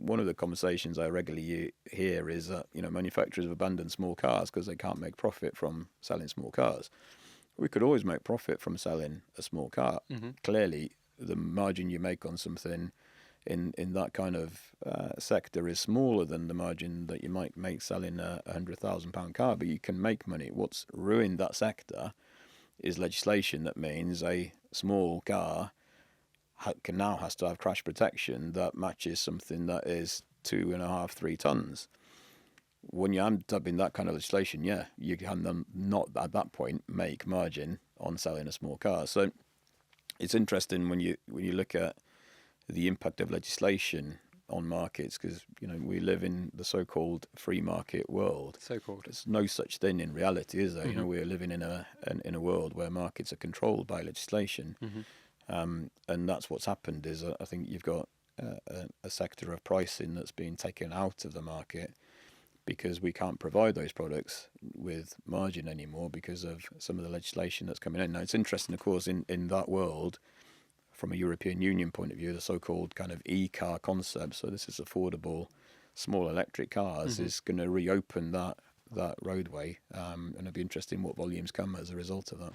one of the conversations I regularly hear is that manufacturers have abandoned small cars because they can't make profit from selling small cars. We could always make profit from selling a small car. Clearly, the margin you make on something in that kind of sector is smaller than the margin that you might make selling a £100,000 car, but you can make money. What's ruined that sector is legislation that means a small car now has to have crash protection that matches something that is 2.5, 3 tons. When you end up in that kind of legislation, you can not at that point make margin on selling a small car. So it's interesting when you look at the impact of legislation on markets, because we live in the so-called free market world. There's no such thing in reality, is there? We're living in a world where markets are controlled by legislation, and that's what's happened. Is I think you've got a sector of pricing that's being taken out of the market because we can't provide those products with margin anymore because of some of the legislation that's coming in. Now, it's interesting, of course, in that world, from a European Union point of view, the so-called kind of e-car concept, so this is affordable small electric cars, is going to reopen that roadway, and it'll be interesting what volumes come as a result of that.